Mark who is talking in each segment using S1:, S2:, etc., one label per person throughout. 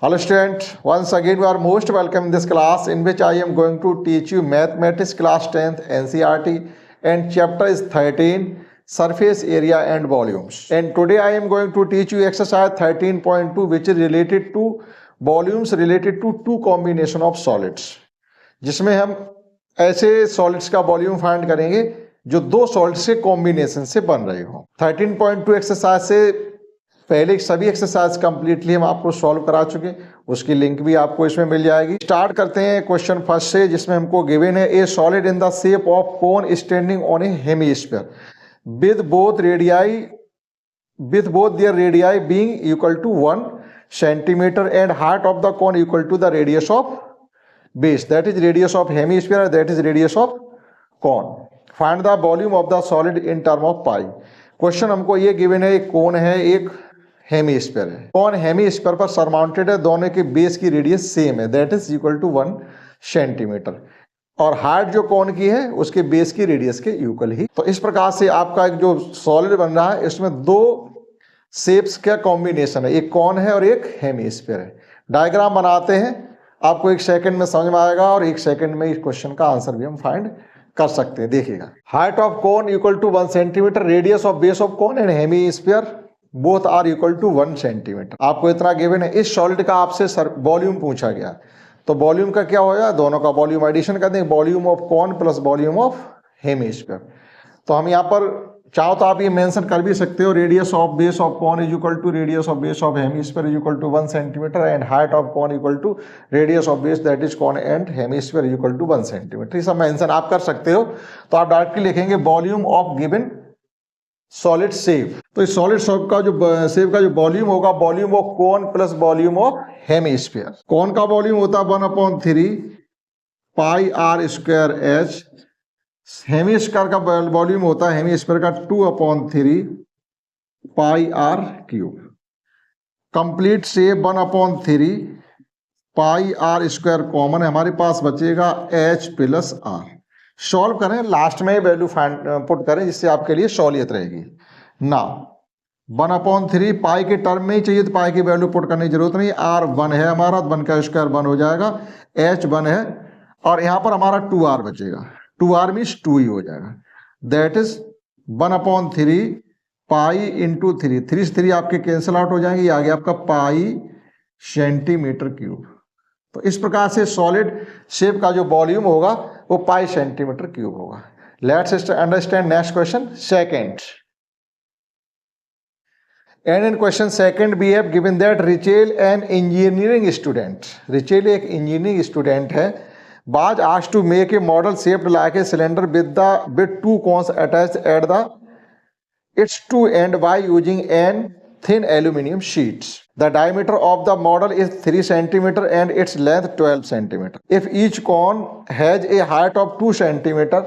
S1: Hello student, once again you are most welcome in this class in which I am going to teach you mathematics class 10th NCERT and chapter is 13 surface area and volumes. And today I am going to teach you exercise 13.2 which is related to volumes related to two combination of solids, जिसमें हम ऐसे solids का volume find करेंगे जो दो solids के combination से बन रहे हो। 13.2 एक्सरसाइज से पहले सभी एक्सरसाइज कंप्लीटली हम आपको सॉल्व करा चुके, उसकी लिंक भी आपको इसमें मिल जाएगी। स्टार्ट करते हैं क्वेश्चन फर्स्ट से, जिसमें हमको गिवन है a solid in the shape of cone standing on a hemisphere with both their radii being equal to 1 centimetre and height of the cone equal to the radius of base, that is radius of hemisphere, that is radius of cone. Find the volume of the solid in term of pi. Question हमको ये given है, एक कोन है एक hemisphere है। कौन hemisphere पर surmounted है, दोनों के बेस की रेडियस सेम है, that is equal to 1 centimetre, और हाइट जो कौन की है उसके बेस की रेडियस के इक्वल ही। तो इस प्रकार से आपका एक जो सॉलिड बन रहा है इसमें दो शेप्स का कॉम्बिनेशन है, एक कौन है और एक हेमीस्फीयर है। डायग्राम बनाते हैं, आपको एक सेकंड में समझ में आएगा और एक सेकंड में इस क्वेश्चन का आंसर भी हम फाइंड कर सकते हैं। देखिएगा, height of cone equal to 1 centimetre, radius of base of cone and hemisphere both are equal to 1 centimetre. आपको इतना गिवन है। इस सॉलिड का आपसे वॉल्यूम पूछा गया, तो वॉल्यूम का क्या होगा, दोनों का वॉल्यूम एडिशन कर देंगे, volume of cone plus volume of hemisphere. तो हम यहाँ पर चाहो तो आप ये मेंशन कर भी सकते हो, radius of base of cone is equal to radius of base of hemisphere is equal to 1 centimetre and height of cone equal to radius of base that is cone and hemisphere is equal to 1 centimetre. ये सब mention आप कर सकते हो। तो आप directly लिखेंगे volume of given solid shape. तो इस सॉलिड शेप का जो वॉल्यूम होगा, volume of cone plus volume of hemisphere. Cone का वॉल्यूम होता है 1/3 pi r square h, hemisphere का वॉल्यूम होता है हेमीस्फीयर का 2/3 pi r cube. Complete shape 1/3 pi r square common है, हमारे पास बचेगा एच प्लस आर। सॉल्व करें, लास्ट में वैल्यू पुट करें जिससे आपके लिए सहूलियत रहेगी ना। 1/3 पाई के टर्म में ही चाहिए तो पाई की वैल्यू पुट करने की जरूरत नहीं, आर 1 है हमारा, 1 का स्क्वायर 1 हो जाएगा, एच 1 है और यहाँ पर हमारा 2r बचेगा, 2r मीन्स 2 ही हो जाएगा, दैट इज 1/3 पाई इंटू 3, 3 से 3 आपके कैंसिल आउट हो जाएंगे, ये आ गया आपका पाई सेंटीमीटर क्यूब। तो इस प्रकार से सॉलिड शेप का जो वॉल्यूम होगा वो पाई सेंटीमीटर क्यूब होगा। Let's understand next question second. And in question second we have given that Rachel an engineering student, Rachel एक इंजीनियरिंग स्टूडेंट है, was asked to make a model shaped like a cylinder with 2 cones attached at the its two end by using an thin aluminum sheets. The diameter of the model is 3 cm and its length 12 cm. If each cone has a height of 2 cm,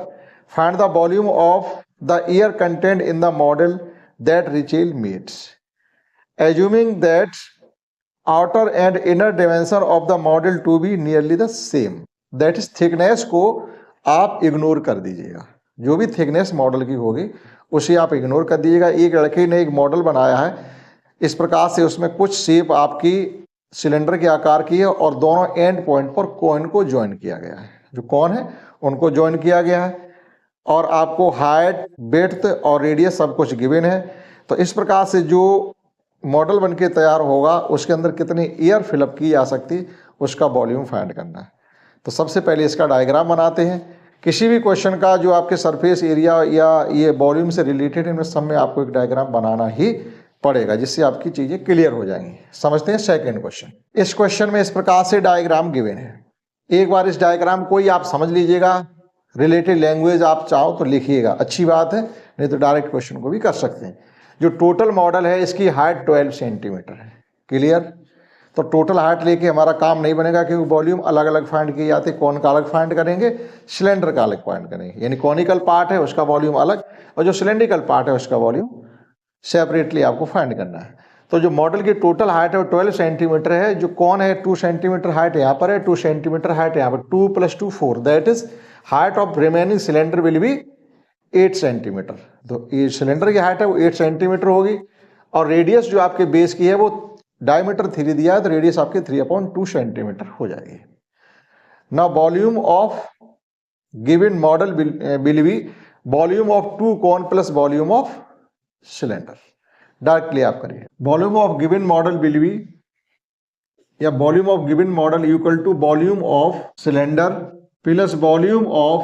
S1: find the volume of the air contained in the model that Richel meets. Assuming that outer and inner dimension of the model to be nearly the same, that is thickness को आप ignore कर दीजिएगा, जो भी thickness model की होगी उसे आप इग्नोर कर दीजिएगा। एक लड़के ने एक मॉडल बनाया है इस प्रकार से, उसमें कुछ शेप आपकी सिलेंडर के आकार की है और दोनों एंड पॉइंट पर कोन को ज्वाइन किया गया है, जो कोन है उनको ज्वाइन किया गया है और आपको हाइट बेड्थ और रेडियस सब कुछ गिवन है। तो इस प्रकार से जो मॉडल बनके तैयार होगा उसके अंदर कितनी एयर फिलअप की जा सकती उसका वॉल्यूम फाइंड करना है। तो सबसे पहले इसका डायग्राम बनाते हैं। किसी भी क्वेश्चन का जो आपके सरफेस एरिया या ये वॉल्यूम से रिलेटेड इनमें सब में आपको एक डायग्राम बनाना ही पड़ेगा, जिससे आपकी चीज़ें क्लियर हो जाएंगी। समझते हैं सेकंड क्वेश्चन। इस क्वेश्चन में इस प्रकार से डायग्राम गिवन है, एक बार इस डायग्राम को ही आप समझ लीजिएगा, रिलेटेड लैंग्वेज आप चाहो तो लिखिएगा, अच्छी बात है, नहीं तो डायरेक्ट क्वेश्चन को भी कर सकते हैं। जो टोटल मॉडल है इसकी हाइट 12 सेंटीमीटर है, क्लियर। तो टोटल हाइट लेके हमारा काम नहीं बनेगा क्योंकि वॉल्यूम अलग अलग फाइंड किए जाते हैं, कौन का अलग फाइंड करेंगे, सिलेंडर का अलग फाइंड करेंगे, यानी कॉनिकल पार्ट है उसका वॉल्यूम अलग और जो सिलेंड्रिकल पार्ट है उसका वॉल्यूम सेपरेटली आपको फाइंड करना है। तो जो मॉडल की टोटल हाइट है वो 12 सेंटीमीटर है, जो कौन है 2 सेंटीमीटर हाइट यहाँ पर है, 2 सेंटीमीटर हाइट यहाँ पर, 2 + 2 4, that is height of remaining cylinder will be 8 centimetre. तो ये सिलेंडर की हाइट है वो 8 सेंटीमीटर होगी और रेडियस जो आपके बेस की है वो डायमीटर 3 दिया है तो रेडियस आपकी 3/2 सेंटीमीटर हो जाएगी। ना volume of given model will be volume of 2 cone plus volume of cylinder. Directly आप करिए, volume of given model will be या volume of given model equal to volume of cylinder plus volume of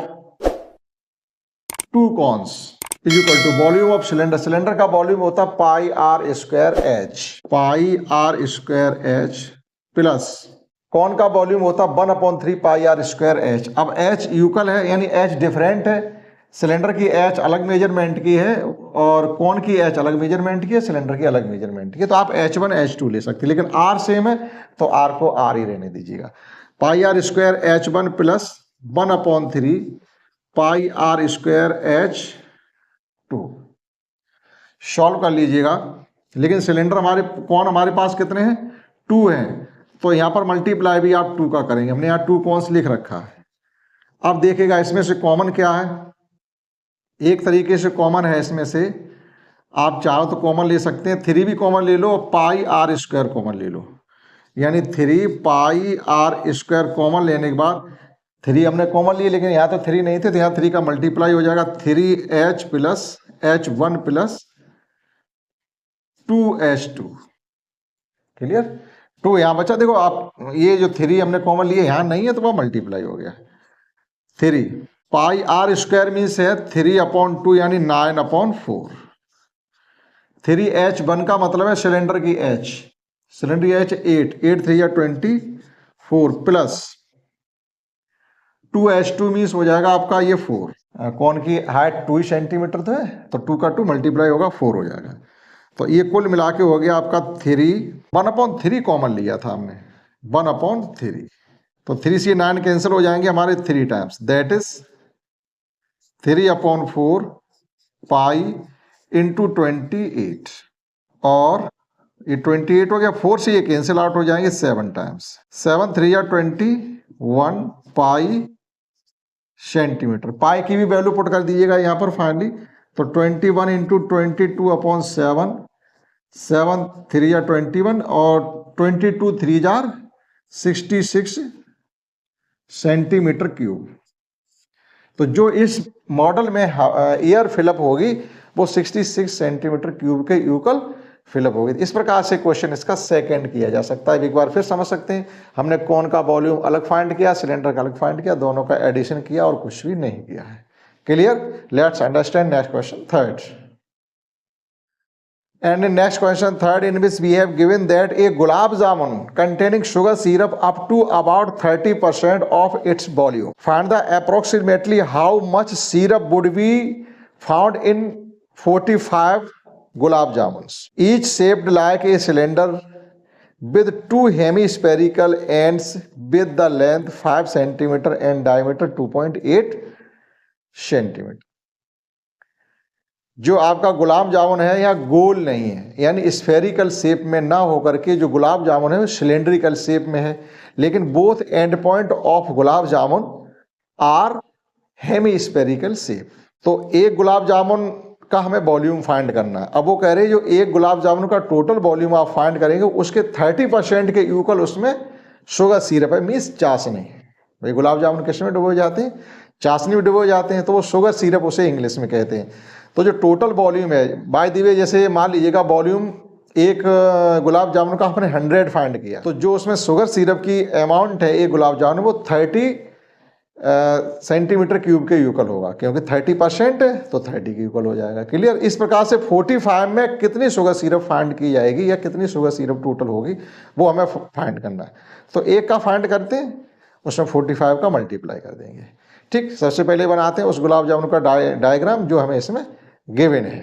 S1: 2 cones is equal to volume of cylinder. Cylinder का volume होता है pi r square h plus cone का volume होता है 1/3 pi r square h. अब H equal है यानी H different है, सिलेंडर की एच अलग मेजरमेंट की है और कौन की एच अलग मेजरमेंट की है, सिलेंडर की अलग मेजरमेंट की है। तो आप H1 H2 ले सकते हैं, लेकिन आर सेम है तो आर को आर ही रहने दीजिएगा। Pi r square H1 plus 1/3 pi r square H2 solve कर लीजिएगा। लेकिन सिलेंडर हमारे पास कितने हैं, 2 हैं, तो यहां पर मल्टीप्लाई भी आप 2 का करेंगे। हमने यहाँ 2 कॉन्स लिख रखा है। अब देखिएगा इसमें से कॉमन क्या है, एक तरीके से कॉमन है इसमें से, आप चाहो तो कॉमन ले सकते हैं, 3 भी कॉमन ले लो और पाई आर स्क्वायर कॉमन ले लो, यानी 3 पाई आर स्क्वायर कॉमन लेने के बाद 3 हमने कॉमन लिए, लेकिन यहाँ तो 3 नहीं थे तो यहाँ 3 का मल्टीप्लाई हो जाएगा 3H plus H1 plus 2H2। Clear, 2 यहाँ बचा। देखो आप ये जो 3 हमने कॉमन लिए यहाँ नहीं है तो वह मल्टीप्लाई हो गया। 3 पाई आर स्क्वायर मीन्स है 3/2 यानी 9/4। 3H1 का मतलब है सिलेंडर की H, सिलेंडर की H 8 3 या 24 प्लस 2H2 मीन्स हो जाएगा आपका ये 4। कौन की हाइट 2 सेंटीमीटर तो है तो 2 का 2 मल्टीप्लाई होगा 4 हो जाएगा। तो ये कुल मिला के हो गया आपका 1/3 कॉमन लिया था हमने 1/3, तो 3 से 9 कैंसिल हो जाएंगे हमारे 3 times, that is 3/4 pi into 28 और ये 28 हो गया, 4 से ये कैंसिल आउट हो जाएंगे 7 टाइम्स, 7 3 या 21 पाई सेंटीमीटर। पाई की भी वैल्यू पुट कर दीजिएगा यहाँ पर फाइनली, तो 21 इंटू 22/7, 7 3 या 21 और 22 3 जार 66 सेंटीमीटर क्यूब। तो जो इस मॉडल में एयर फिलअप होगी वो 66 सेंटीमीटर क्यूब के इक्वल फिलअप होगी। इस प्रकार से क्वेश्चन इसका सेकंड किया जा सकता है। एक बार फिर समझ सकते हैं, हमने कौन का वॉल्यूम अलग फाइंड किया, सिलेंडर का अलग फाइंड किया, दोनों का एडिशन किया और कुछ भी नहीं किया है। Clear, let's understand next question third. And in next question third, in which we have given that a gulab jamun containing sugar syrup up to about 30% of its volume. Find the approximately how much syrup would be found in 45 gulab jamuns, each shaped like a cylinder with 2 hemispherical ends with the length 5 cm and diameter 2.8 cm. जो आपका गुलाब जामुन है या गोल नहीं है, यानी spherical shape में ना होकर के जो गुलाब जामुन है वो सिलेंड्रिकल शेप में है, लेकिन both end point of gulab jamun are hemispherical shape. तो एक गुलाब जामुन का हमें वॉल्यूम फाइंड करना है। अब वो कह रहे हैं जो एक गुलाब जामुन का टोटल वॉल्यूम आप फाइंड करेंगे उसके 30% के इक्वल उसमें शुगर सिरप है, मीन्स चाशनी। भाई गुलाब जामुन किस में डुबो जाते हैं, चाशनी में डुबो जाते हैं, तो वो शुगर सिरप उसे इंग्लिश में कहते हैं। तो जो टोटल वॉल्यूम है, बाय द वे जैसे मान लीजिएगा वॉल्यूम एक गुलाब जामुन का आपने 100 फाइंड किया, तो जो उसमें शुगर सिरप की अमाउंट है एक गुलाब जामुन वो 30 सेंटीमीटर क्यूब के इक्वल होगा, क्योंकि 30% है तो 30 के इक्वल हो जाएगा। क्लियर, इस प्रकार से 45 में कितनी शुगर सिरप फाइंड की जाएगी या कितनी शुगर सिरप टोटल होगी वो हमें फाइंड करना है। तो एक का फाइंड करते हैं, उसमें 45 का मल्टीप्लाई कर देंगे। ठीक, सबसे पहले बनाते हैं उस गुलाब जामुन का डायग्राम जो हमें इसमें गिवन है।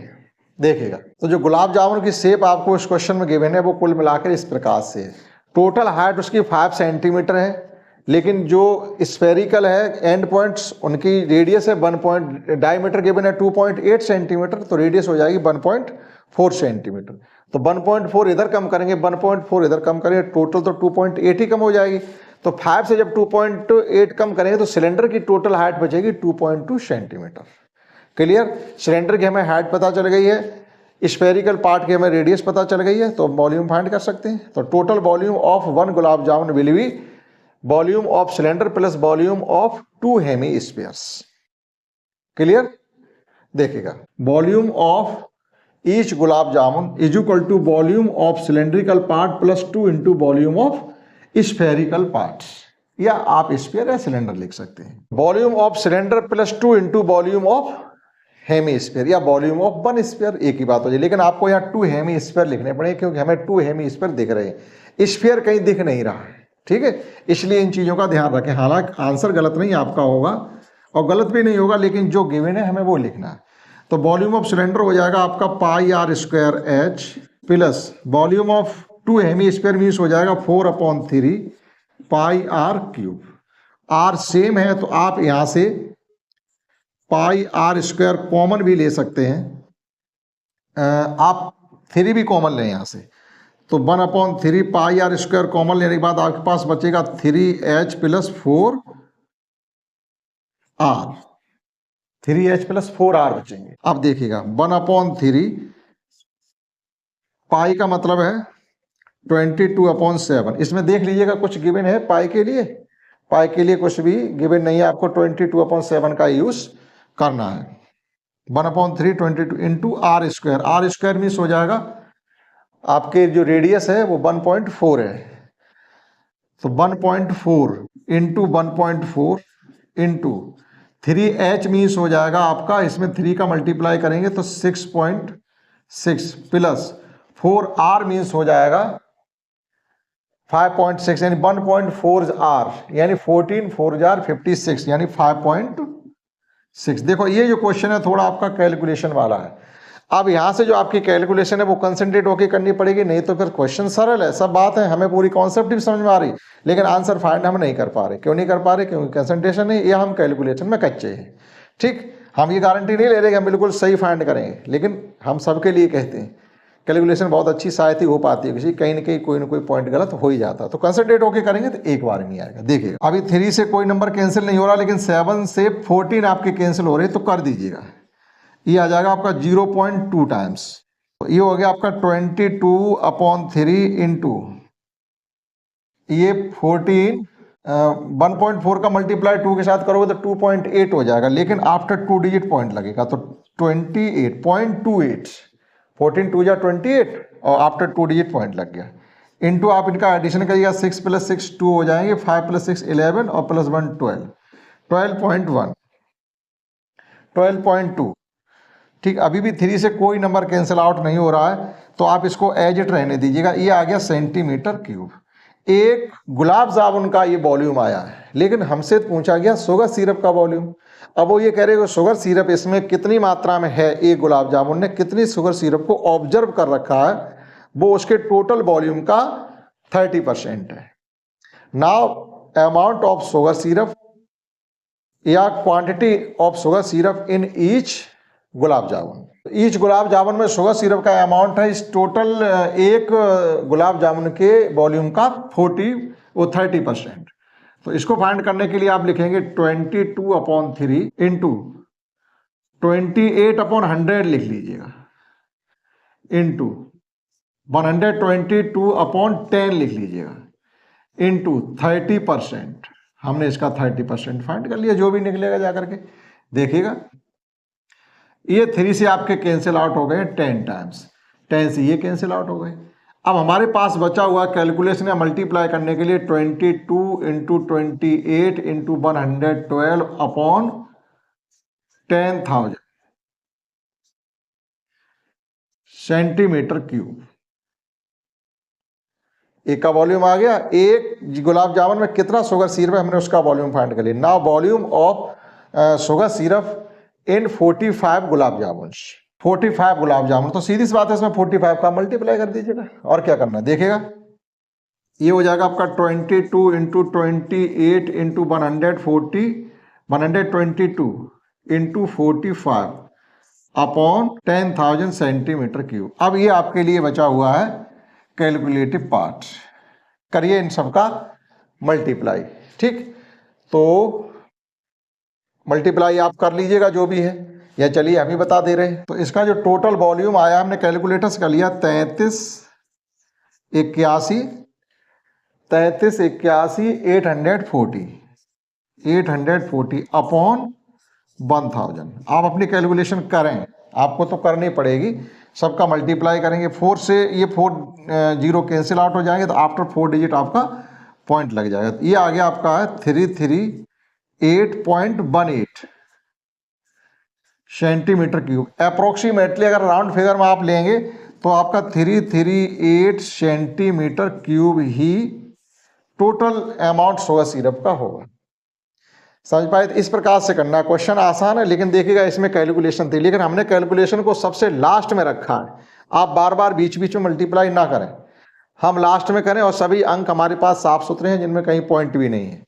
S1: देखिएगा, तो जो गुलाब जामुन की शेप आपको इस क्वेश्चन में गिवन है वो कुल मिलाकर इस प्रकार से है। टोटल हाइट उसकी 5 सेंटीमीटर है, लेकिन जो स्फेरिकल है एंड पॉइंट्स उनकी रेडियस है 1 डायमीटर गिवन है 2.8 सेंटीमीटर, तो रेडियस हो जाएगी 1.4 सेंटीमीटर। तो 1.4 इधर कम करेंगे, 1.4 इधर कम करेंगे, टोटल तो 2.8 ही कम हो जाएगी। तो 5 से जब 2.8 कम करेंगे तो सिलेंडर की टोटल हाइट बचेगी 2.2 सेंटीमीटर। क्लियर, सिलेंडर की हमें हाइट पता चल गई है, स्फेरिकल पार्ट की हमें रेडियस पता चल गई है तो वॉल्यूम फाइंड कर सकते हैं। तो total volume of 1 gulab jamun will be volume of cylinder plus volume of 2 hemispheres. Clear? देखिएगा, volume of each gulab jamun is equal to volume of cylindrical part plus 2 into volume of spherical part, या आप sphere या cylinder लिख सकते हैं। Volume of cylinder plus 2 into volume of hemisphere या volume of 1 sphere, एक ही बात हो जाए, लेकिन आपको यहाँ 2 हेमीस्फीयर लिखने पड़ेंगे क्योंकि हमें 2 हेमीस्फीयर दिख रहे हैं, स्फीयर कहीं दिख नहीं रहा है। ठीक है, इसलिए इन चीजों का ध्यान रखें। हालांकि आंसर गलत नहीं आपका होगा और गलत भी नहीं होगा, लेकिन जो गिवन है हमें वो लिखना है। तो वॉल्यूम ऑफ सिलेंडर हो जाएगा आपका pi r square h plus volume of 2 hemisphere means हो जाएगा 4/3 pi r cube. R same है तो आप यहां से पाई आर स्क्वायर कॉमन भी ले सकते हैं, आप 3 भी कॉमन लें यहां से, तो 1/3 पाई आर स्क्वायर कॉमन लेने के बाद आपके पास बचेगा 3h plus 4 are, 3h plus 4 are बचेंगे। अब देखिएगा 1/3 पाई का मतलब है 22/7, इसमें देख लीजिएगा कुछ गिवन है पाई के लिए, पाई के लिए कुछ भी गिवन नहीं है, आपको 22/7 का यूज करना है। 1/3 22 into r square, r square means हो जाएगा आपके जो रेडियस है वो 1.4 है, तो 1.4 इंटू 1.4 इंटू 3h मीन्स हो जाएगा आपका, इसमें 3 का मल्टीप्लाई करेंगे तो 6.6 प्लस 4r मीन्स हो जाएगा 5.6 यानी 1.4 आर यानी 14 4 जार 56 यानी 5.6। देखो ये जो क्वेश्चन है थोड़ा आपका कैलकुलेशन वाला है। अब यहां से जो आपकी कैलकुलेशन है वो कंसंट्रेट होकर करनी पड़ेगी, नहीं तो फिर क्वेश्चन सरल है, सब बात है, हमें पूरी कॉन्सेप्ट भी समझ में आ रही, लेकिन आंसर फाइंड हम नहीं कर पा रहे। क्यों नहीं कर पा रहे? क्योंकि कंसंट्रेशन नहीं, या हम कैलकुलेशन में कच्चे हैं। ठीक, हम ये गारंटी नहीं ले रहे कि हम बिल्कुल सही फाइंड करेंगे, लेकिन हम सबके लिए कहते हैं कैलकुलेशन बहुत अच्छी शायद ही हो पाती है, किसी कहीं ना कहीं कोई ना कोई पॉइंट गलत हो ही जाता है, तो कंसंट्रेट होकर करेंगे तो एक बार नहीं आएगा। देखिएगा अभी 3 से कोई नंबर कैंसिल नहीं हो रहा, लेकिन 7 से 14 आपके कैंसिल हो रहे हैं, तो कर दीजिएगा, ये आ जाएगा आपका 0.2 टाइम्स, तो ये हो गया आपका 22/3 इंटू ये 14, 1.4 का मल्टीप्लाई 2 के साथ करोगे तो 2.8 हो जाएगा, लेकिन आफ्टर 2 डिजिट पॉइंट लगेगा, तो 28.28, 14 2 जा 28 और आफ्टर 2 डिजिट पॉइंट लग गया, इंटू आप इनका एडिशन करिएगा, 6 + 6 2 हो जाएंगे, 5 + 6 11 और +1 12, 12.1, 12.2। ठीक, अभी भी 3 से कोई नंबर कैंसिल आउट नहीं हो रहा है, तो आप इसको एज इट रहने दीजिएगा। ये आ गया सेंटीमीटर क्यूब। एक गुलाब जामुन का ये वॉल्यूम आया है, लेकिन हमसे पूछा गया शुगर सिरप का वॉल्यूम। अब वो ये कह रहे हो शुगर सिरप इसमें कितनी मात्रा में है, एक गुलाब जामुन ने कितनी शुगर सिरप को ऑब्जर्व कर रखा है, वो उसके टोटल वॉल्यूम का 30% है। Now amount of sugar syrup या quantity of sugar syrup in each gulab jamun, each gulab jamun में शुगर सिरप का अमाउंट है, इस टोटल एक गुलाब जामुन के वॉल्यूम का 30%। तो इसको फाइंड करने के लिए आप लिखेंगे 22/3 इंटू 28/100 लिख लीजिएगा, इंटू 122/10 लिख लीजिएगा, इंटू 30%। हमने इसका 30% फाइंड कर लिया, जो भी निकलेगा जाकर के देखिएगा। ये 3 से आपके कैंसिल आउट हो गए 10 टाइम्स, 10 से ये कैंसिल आउट हो गए। अब हमारे पास बचा हुआ कैलकुलेशन या मल्टीप्लाई करने के लिए 22 into 28 into 112 upon 10,000 centimetre cube. एक का वॉल्यूम आ गया, एक गुलाब जामुन में कितना शुगर सिरप है हमने उसका वॉल्यूम फाइंड कर लिया। Now volume of sugar syrup इन 45 गुलाब जामुन, 45 गुलाब जामुन, तो सीधी सी बात है इसमें 45 का मल्टीप्लाई कर दीजिएगा, और क्या करना है देखिएगा। ये हो जाएगा आपका 22 into 28 into 122 into 45 upon 10,000 centimetre cube. अब ये आपके लिए बचा हुआ है कैलकुलेटिव पार्ट, करिए इन सबका मल्टीप्लाई। ठीक, तो मल्टीप्लाई आप कर लीजिएगा जो भी है, या चलिए हम ही बता दे रहे हैं। तो इसका जो टोटल वॉल्यूम आया हमने कैलकुलेटर से कर लिया 840 अपॉन 1000। आप अपनी कैलकुलेशन करें, आपको तो करनी पड़ेगी, सबका मल्टीप्लाई करेंगे 4 से, ये 4 जीरो कैंसिल आउट हो जाएंगे, तो आफ्टर 4 डिजिट आपका पॉइंट लग जाएगा। ये आ गया आपका है 338.18 सेंटीमीटर क्यूब। अप्रोक्सीमेटली अगर राउंड फिगर में आप लेंगे तो आपका 338 सेंटीमीटर क्यूब ही टोटल अमाउंट होगा सिरप का होगा। समझ पाए? इस प्रकार से करना। क्वेश्चन आसान है, लेकिन देखिएगा इसमें कैलकुलेशन थी, लेकिन हमने कैलकुलेशन को सबसे लास्ट में रखा है। आप बार बार बीच बीच में मल्टीप्लाई ना करें, हम लास्ट में करें, और सभी अंक हमारे पास साफ सुथरे हैं जिनमें कहीं पॉइंट भी नहीं है,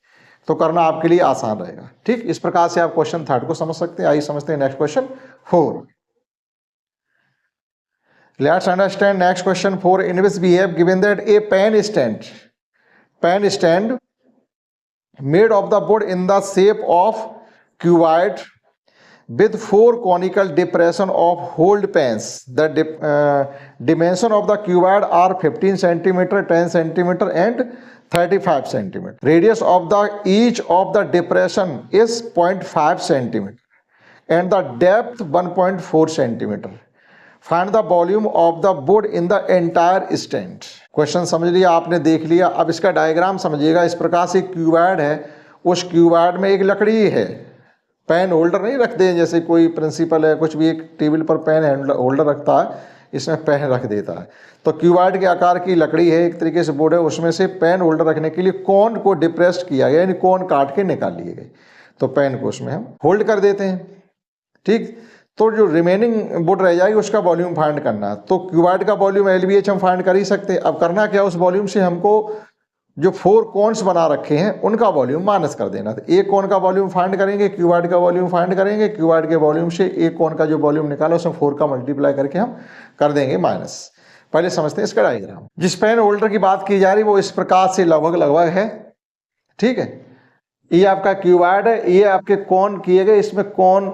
S1: तो करना आपके लिए आसान रहेगा। ठीक, इस प्रकार से आप क्वेश्चन 3 को समझ सकते हैं। आइए समझते हैं next question 4। Let's understand next question 4, in which we have given that a pen stand made of the wood in the shape of cuboid with 4 conical depression of hold pens. The dimension of the cuboid are 15 cm, 10 cm and 35 cm. Radius of the each of the depression is 0.5 cm and the depth 1.4 cm. Find the volume of the wood in the entire stand. Question समझ लिया आपने, देख लिया। अब इसका diagram समझिएगा। इस प्रकार से क्यूबॉइड है, उस क्यूबॉइड में एक लकड़ी है, पेन होल्डर नहीं रखते हैं, जैसे कोई प्रिंसिपल है कुछ भी एक टेबल पर पेन होल्डर रखता है, इसमें पेन रख देता है। तो क्यूबॉइड के आकार की लकड़ी है, एक तरीके से बोर्ड है, उसमें से पेन होल्डर रखने के लिए कोन को डिप्रेस्ड किया गया, यानी कोन काट के निकाल लिए गए, तो पेन को उसमें हम होल्ड कर देते हैं। ठीक, तो जो रिमेनिंग वुड रह जाएगी उसका वॉल्यूम फाइंड करना है। तो क्यूबॉइड का वॉल्यूम LBH हम फाइंड कर ही सकते हैं। अब करना क्या, उस वॉल्यूम से हमको जो 4 कोन्स बना रखे हैं उनका वॉल्यूम माइनस कर देना। तो एक कोन का वॉल्यूम फाइंड करेंगे, क्यूबॉइड का वॉल्यूम फाइंड करेंगे, क्यूबॉइड के वॉल्यूम से एक कोन का जो वॉल्यूम निकाला उसमें 4 का मल्टीप्लाई करके हम कर देंगे माइनस। पहले समझते हैं इसका डायग्राम। जिस पेन होल्डर की बात की जा रही है वो इस प्रकार से लगभग है। ठीक है, ये आपका क्यूबॉइड है, ये आपके कोन किए गए, इसमें कोन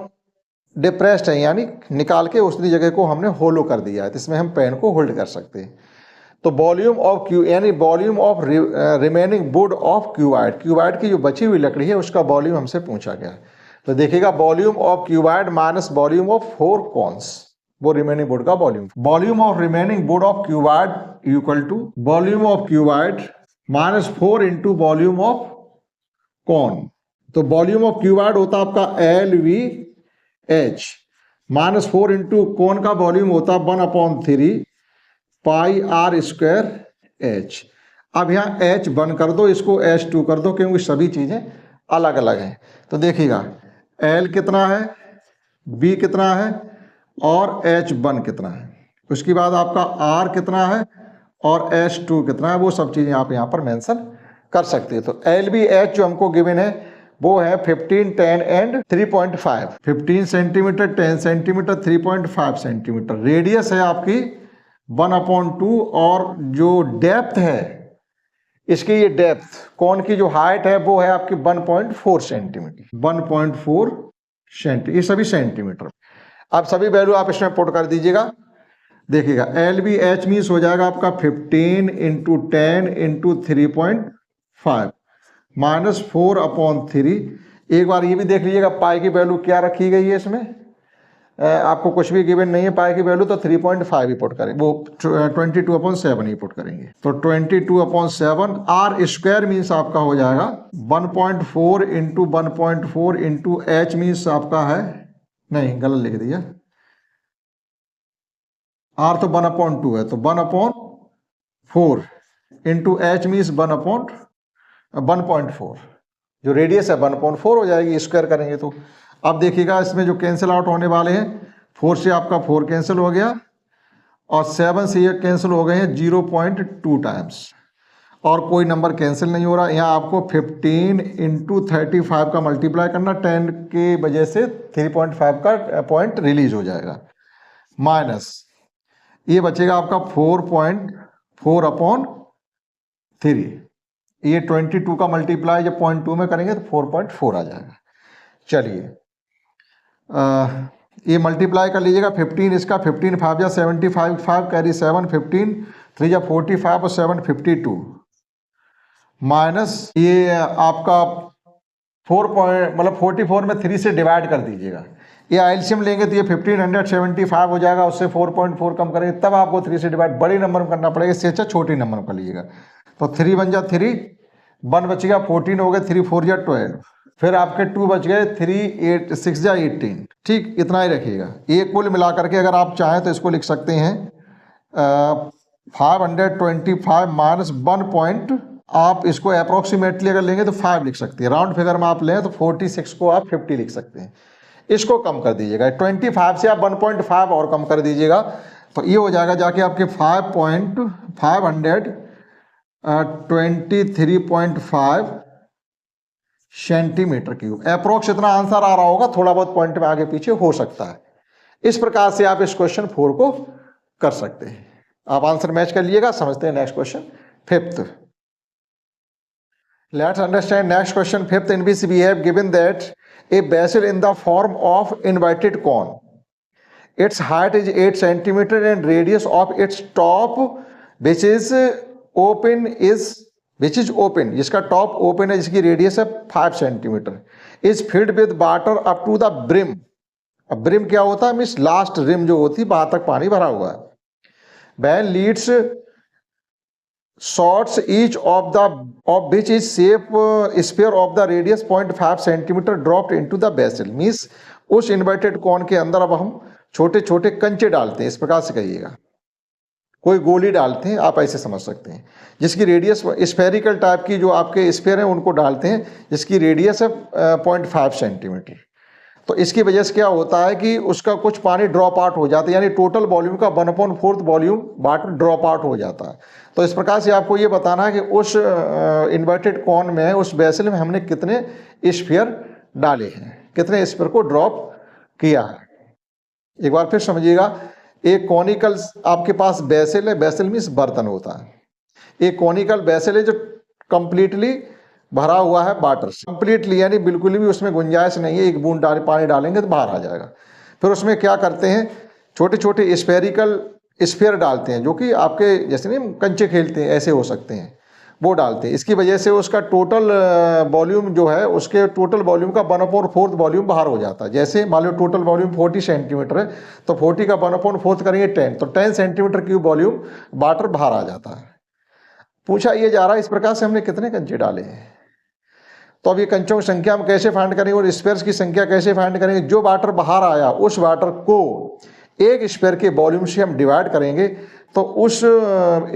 S1: डिप्रेस्ड है, यानी निकाल के उसकी जगह को हमने होलो कर दिया है, तो इसमें हम पेन को होल्ड कर सकते हैं। तो वॉल्यूम ऑफ क्यू यानी volume of remaining wood of cuboid, cuboid की जो बची हुई लकड़ी है उसका वॉल्यूम हमसे पूछा गया है। तो देखिएगा volume of cuboid minus volume of 4 cones, वो रिमेनिंग वुड का volume. Volume of remaining wood of cuboid equal to volume of cuboid minus 4 into volume of cone. तो वॉल्यूम ऑफ क्यूबॉइड होता है आपका LVH माइनस 4 इंटू कोन का volume होता है 1/3 पाई R square H। अब यहाँ H 1 कर दो, इसको H 2 कर दो, क्योंकि सभी चीजें अलग अलग हैं। तो देखिएगा L कितना है, B कितना है और H1 कितना है, उसके बाद आपका R कितना है और H2 कितना है, वो सब चीजें आप यहाँ पर मेंशन कर सकते हैं। तो LVH जो हमको गिवन है वो है 15, 10 and 3.5। 15 centimetre, 10 centimetre, 3.5 centimetre. Radius है आपकी 1/2 और जो डेप्थ है इसकी, ये डेप्थ कौन की जो हाइट है वो है आपकी 1.4 सेंटीमीटर। 1.4 सेंटीमीटर, ये सभी सेंटीमीटर। अब सभी वैल्यू आप इसमें पुट कर दीजिएगा। देखिएगा LVH मीन्स हो जाएगा आपका 15 इंटू 10 इंटू 3.5 माइनस 4/3। एक बार ये भी देख लीजिएगा पाई की वैल्यू क्या रखी गई है इसमें, आपको कुछ भी गिवन नहीं है पाई की वैल्यू, तो 3.5 ही पुट करें, वो 22/7 ही पुट करेंगे। तो 22/7 R स्क्वायर मीन्स आपका हो जाएगा 1.4 इंटू 1.4 इंटू H मीन्स आपका है, नहीं गलत लिख दिया, R तो 1/2 है, तो 1/4 इंटू H मीन्स 1/1.4, जो रेडियस है 1.4 हो जाएगी, स्क्वायर करेंगे तो। अब देखिएगा इसमें जो कैंसिल आउट होने वाले हैं, 4 से आपका 4 कैंसिल हो गया और 7 से ये कैंसिल हो गए हैं 0.2 टाइम्स, और कोई नंबर कैंसिल नहीं हो रहा। यहाँ आपको 15 इंटू 35 का मल्टीप्लाई करना, 10 की वजह से 3.5 का पॉइंट रिलीज हो जाएगा, माइनस ये बचेगा आपका 4.4/3। ये 22 का मल्टीप्लाई जब 0.2 में करेंगे तो 4.4 आ जाएगा। चलिए ये मल्टीप्लाई कर लीजिएगा 15 इसका, 15 5 जा 75, 5 कैरी 7, 15 3 जा 45 और 7 52 माइनस ये आपका 4 पॉइंट मतलब 44 में 3 से डिवाइड कर दीजिएगा। ये एलसीएम लेंगे तो ये 1575 हो जाएगा, उससे 4.4 कम करेंगे तब आपको 3 से डिवाइड बड़ी नंबर में करना पड़ेगा, इससे अच्छा छोटी नंबर में कर लीजिएगा। तो 3 बन जा 3, 1 बच गया 14 हो गए, 3 4 जा 12, फिर आपके 2 बच गए 3 8 6 जा 18। ठीक, इतना ही रखिएगा। ये कुल मिलाकर के अगर आप चाहें तो इसको लिख सकते हैं 525 माइनस 1 पॉइंट, आप इसको अप्रोक्सीमेटली अगर लेंगे तो 5 लिख सकते हैं, राउंड फिगर में आप लें तो 46 को आप 50 लिख सकते हैं। इसको कम कर दीजिएगा, 25 से आप 1.5 और कम कर दीजिएगा तो ये हो जाएगा जाके आपके 523.5 सेंटीमीटर क्यूब। अप्रोक्स इतना आंसर आ रहा होगा, थोड़ा बहुत पॉइंट में आगे पीछे हो सकता है। इस प्रकार से आप इस क्वेश्चन 4 को कर सकते हैं। आप आंसर मैच कर लीजिएगा। समझते हैं next question 5th। Let's understand next question 5th, in which we have given that a vessel in the form of inverted cone, its height is 8 centimeter and radius of its top which is open, जिसका top open है, जिसकी radius है 5 centimetre, is filled with water up to the brim. अब brim क्या होता है, means last rim जो होती है, वहां तक पानी भरा हुआ है। When leads shots each of which is shape sphere of the radius 0.5 centimetre dropped into the vessel. Means उस इन्वर्टेड कॉन के अंदर अब हम छोटे छोटे कंचे डालते हैं, इस प्रकार से कहिएगा, कोई गोली डालते हैं, आप ऐसे समझ सकते हैं, जिसकी रेडियस स्फेरिकल टाइप की जो आपके स्फीयर हैं उनको डालते हैं, जिसकी रेडियस है 0.5 सेंटीमीटर। तो इसकी वजह से क्या होता है कि उसका कुछ पानी ड्रॉप आउट हो जाता है, यानी टोटल वॉल्यूम का 1/4 वॉल्यूम वाटर ड्रॉप आउट हो जाता है। तो इस प्रकार से आपको ये बताना है कि उस इन्वर्टेड कॉन में, उस बेसल में हमने कितने स्फीयर डाले हैं, कितने स्फीयर को ड्रॉप किया है। एक बार फिर समझिएगा, एक कॉनिकल आपके पास बेसल है, बेसल मीन्स बर्तन होता है, एक कॉनिकल बेसल है जो कंप्लीटली भरा हुआ है वाटर से, कंप्लीटली यानी बिल्कुल भी उसमें गुंजाइश नहीं है, एक बूंद पानी डालेंगे तो बाहर आ जाएगा। फिर उसमें क्या करते हैं, छोटे छोटे स्फेरिकल स्फीयर डालते हैं, जो कि आपके जैसे नहीं कंचे खेलते हैं ऐसे हो सकते हैं, वो डालते हैं। इसकी वजह से उसका टोटल वॉल्यूम जो है, उसके टोटल वॉल्यूम का 1/4 वॉल्यूम बाहर हो जाता है। जैसे मान लो टोटल वॉल्यूम 40 सेंटीमीटर है, तो 40 का 1/4 करेंगे 10, तो 10 सेंटीमीटर क्यूब वॉल्यूम वाटर बाहर आ जाता है। पूछा ये जा रहा है इस प्रकार से हमने कितने कंचे डाले हैं। तो अब ये कंचों की संख्या हम कैसे फाइंड करेंगे और स्पेयर्स की संख्या कैसे फाइंड करेंगे। जो वाटर बाहर आया उस वाटर को एक स्पेयर के वॉल्यूम से हम डिवाइड करेंगे, तो उस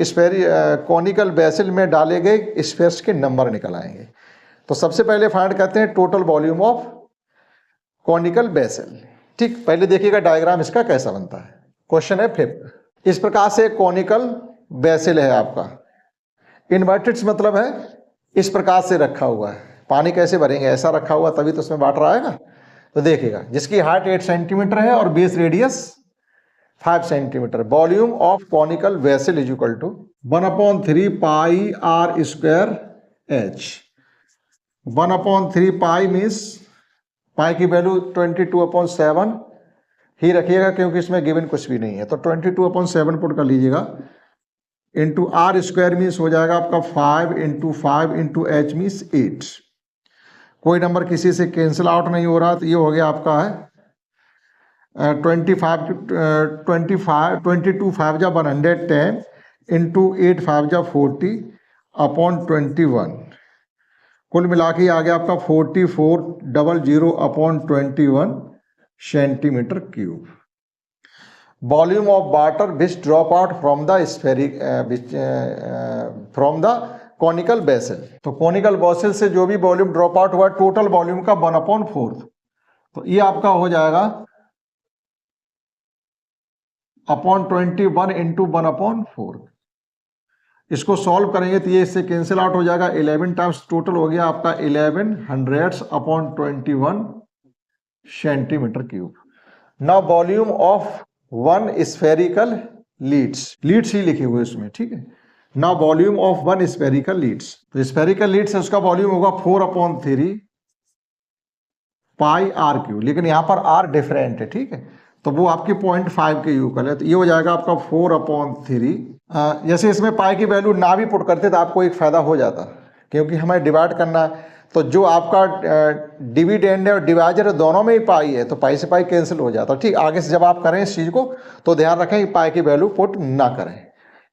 S1: स्पेयर कॉनिकल बेसल में डाले गए स्पेयर्स के नंबर निकल आएंगे। तो सबसे पहले फाइंड करते हैं total volume of conical vessel. ठीक, पहले देखिएगा डायग्राम इसका कैसा बनता है। क्वेश्चन है 5th। इस प्रकार से कॉनिकल बेसल है आपका, इन्वर्टेड मतलब है इस प्रकार से रखा हुआ है। पानी कैसे भरेंगे, ऐसा रखा हुआ तभी तो उसमें वाटर आएगा। तो देखिएगा, जिसकी हाइट 8 सेंटीमीटर है और base radius 5 centimetre, volume of conical vessel is equal to 1/3 pi r square h. 1/3 pi means pi की वैल्यू 22/7 ही रखिएगा, क्योंकि इसमें गिवन कुछ भी नहीं है। तो 22/7 पुट कर लीजिएगा, इंटू आर स्क्वायर मीन्स हो जाएगा आपका 5 × 5 × एच मीन्स 8। कोई नंबर किसी से कैंसिल आउट नहीं हो रहा, तो ये हो गया आपका है 22 5 जा 110 इंटू 8 5 जा 40/21। कुल मिला के आ गया आपका 4400/21 centimetre cube. Volume of water which drop out from the from the conical vessel. तो कॉनिकल बेसल से जो भी वॉल्यूम ड्रॉप आउट हुआ टोटल वॉल्यूम का 1/4, तो ये आपका हो जाएगा (21 × 1/4). इसको सॉल्व करेंगे तो ये इससे कैंसिल आउट हो जाएगा, 11 टाइम्स टोटल हो गया आपका 1100/21 centimetre cube. Now volume of 1 spherical leads ही लिखे हुए इसमें, ठीक है। Now volume of 1 spherical leads, तो स्फेरिकल लीड्स है उसका वॉल्यूम होगा 4/3 पाई आर क्यूब, लेकिन यहां पर आर डिफरेंट है, ठीक है। तो वो आपकी 0.5 के इक्वल है, तो ये हो जाएगा आपका 4/3। जैसे इसमें पाई की वैल्यू ना भी पुट करते तो आपको एक फ़ायदा हो जाता, क्योंकि हमें डिवाइड करना है, तो जो आपका डिविडेंड है और डिवाइजर है दोनों में ही पाई है, तो पाई से पाई कैंसिल हो जाता। ठीक, आगे से जब आप करें इस चीज़ को तो ध्यान रखें कि पाई की वैल्यू पुट ना करें,